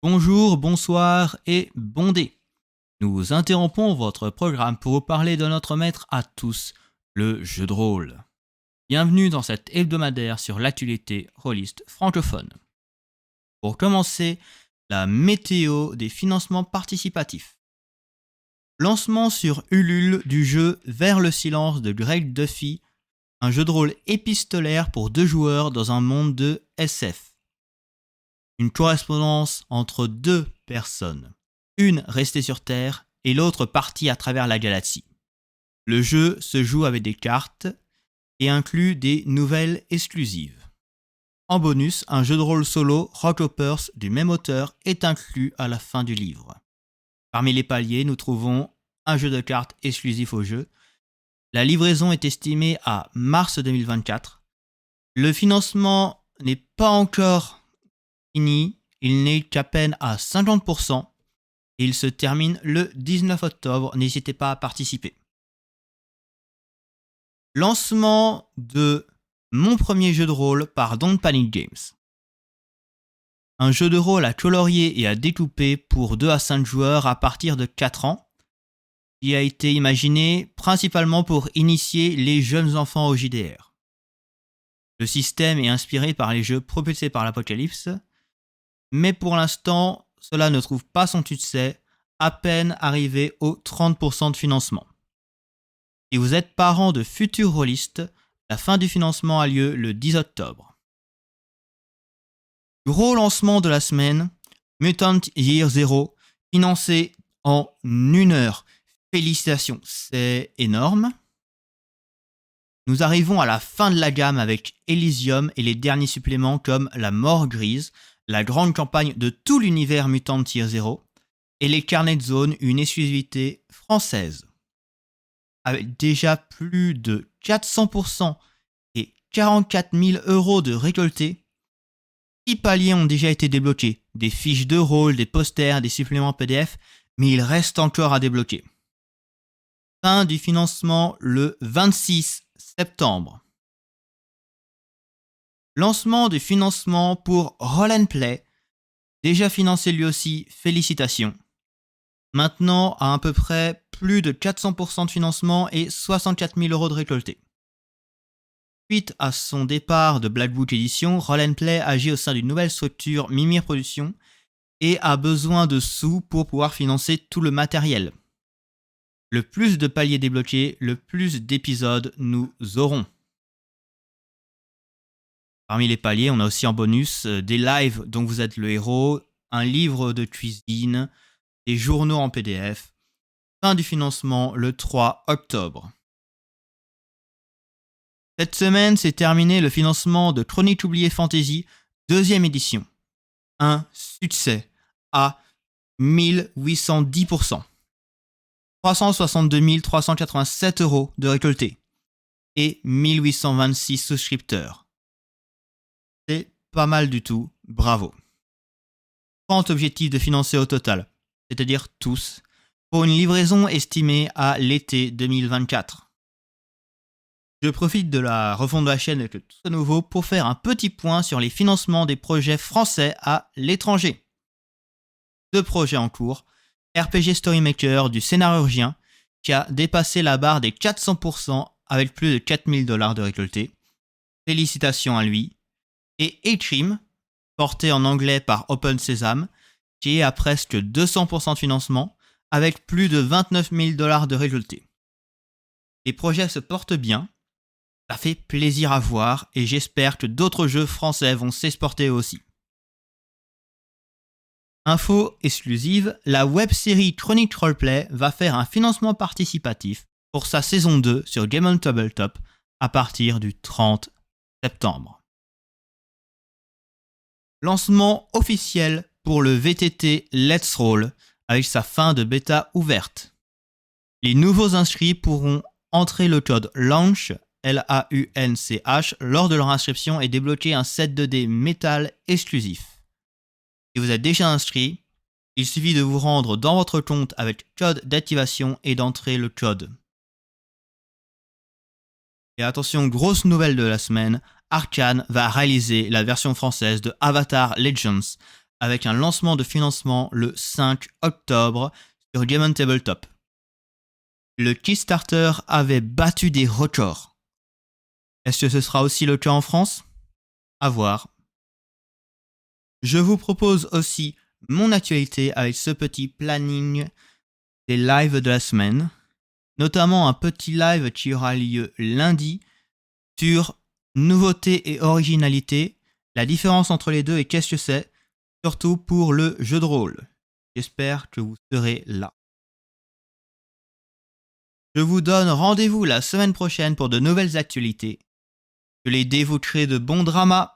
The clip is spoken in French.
Bonjour, bonsoir et bon dé. Nous interrompons votre programme pour vous parler de notre maître à tous, le jeu de rôle. Bienvenue dans cet hebdomadaire sur l'actualité rôliste francophone. Pour commencer, la météo des financements participatifs. Lancement sur Ulule du jeu Vers le silence de Greg Duffy, un jeu de rôle épistolaire pour 2 joueurs dans un monde de SF. Une correspondance entre 2 personnes, une restée sur Terre et l'autre partie à travers la galaxie. Le jeu se joue avec des cartes et inclut des nouvelles exclusives. En bonus, un jeu de rôle solo Rockhoppers du même auteur est inclus à la fin du livre. Parmi les paliers, nous trouvons un jeu de cartes exclusif au jeu. La livraison est estimée à mars 2024. Le financement n'est pas encore fini, il n'est qu'à peine à 50% et il se termine le 19 octobre, n'hésitez pas à participer. Lancement de Mon premier jeu de rôle par Don't Panic Games. Un jeu de rôle à colorier et à découper pour 2 à 5 joueurs à partir de 4 ans, qui a été imaginé principalement pour initier les jeunes enfants au JDR. Le système est inspiré par les jeux propulsés par l'Apocalypse, mais pour l'instant, cela ne trouve pas son succès, à peine arrivé aux 30% de financement. Si vous êtes parent de futurs rôlistes, la fin du financement a lieu le 10 octobre. Gros lancement de la semaine, Mutant Year Zero, financé en 1 heure. Félicitations, c'est énorme. Nous arrivons à la fin de la gamme avec Elysium et les derniers suppléments comme La Mort Grise, la grande campagne de tout l'univers Mutant Year Zero, et les carnets de zone, une exclusivité française. Avec déjà plus de 400% et 44 000 € de récoltés, 6 paliers ont déjà été débloqués, des fiches de rôle, des posters, des suppléments PDF, mais il reste encore à débloquer. Fin du financement le 26 septembre. Lancement du financement pour Roll & Play, déjà financé lui aussi, félicitations. Maintenant à peu près plus de 400% de financement et 64 000 € de récoltés. Suite à son départ de Black Book Edition, Roll & Play agit au sein d'une nouvelle structure Mimir Productions et a besoin de sous pour pouvoir financer tout le matériel. Le plus de paliers débloqués, le plus d'épisodes nous aurons. Parmi les paliers, on a aussi en bonus des lives dont vous êtes le héros, un livre de cuisine, des journaux en PDF. Fin du financement le 3 octobre. Cette semaine, s'est terminé le financement de Chroniques oubliées Fantasy, 2e édition. Un succès à 1810%. 362 387 € de récoltés et 1826 souscripteurs. C'est pas mal du tout, bravo. 30 objectifs de financer au total, c'est-à-dire tous, pour une livraison estimée à l'été 2024. Je profite de la refonte de la chaîne avec tout ce nouveau pour faire un petit point sur les financements des projets français à l'étranger. 2 projets en cours, RPG Storymaker du scénarurgien qui a dépassé la barre des 400% avec plus de 4 000 $ de récoltés. Félicitations à lui. Et A-Trim, porté en anglais par Open Sesame, qui est à presque 200% de financement avec plus de 29 000 $ de récoltés. Les projets se portent bien, ça fait plaisir à voir et j'espère que d'autres jeux français vont s'exporter aussi. Info exclusive, la web-série Chronic Roleplay va faire un financement participatif pour sa saison 2 sur Game on Tabletop à partir du 30 septembre. Lancement officiel pour le VTT Let's Roll avec sa fin de bêta ouverte. Les nouveaux inscrits pourront entrer le code LAUNCH, L-A-U-N-C-H, lors de leur inscription et débloquer un set 2D métal exclusif. Si vous êtes déjà inscrit, il suffit de vous rendre dans votre compte avec code d'activation et d'entrer le code. Et attention, grosse nouvelle de la semaine, Arcane va réaliser la version française de Avatar Legends avec un lancement de financement le 5 octobre sur Game on Tabletop. Le Kickstarter avait battu des records. Est-ce que ce sera aussi le cas en France ? À voir. Je vous propose aussi mon actualité avec ce petit planning des lives de la semaine, notamment un petit live qui aura lieu lundi sur nouveauté et originalité, la différence entre les deux et qu'est-ce que c'est, surtout pour le jeu de rôle. J'espère que vous serez là. Je vous donne rendez-vous la semaine prochaine pour de nouvelles actualités. Que les dés vous créent de bons dramas.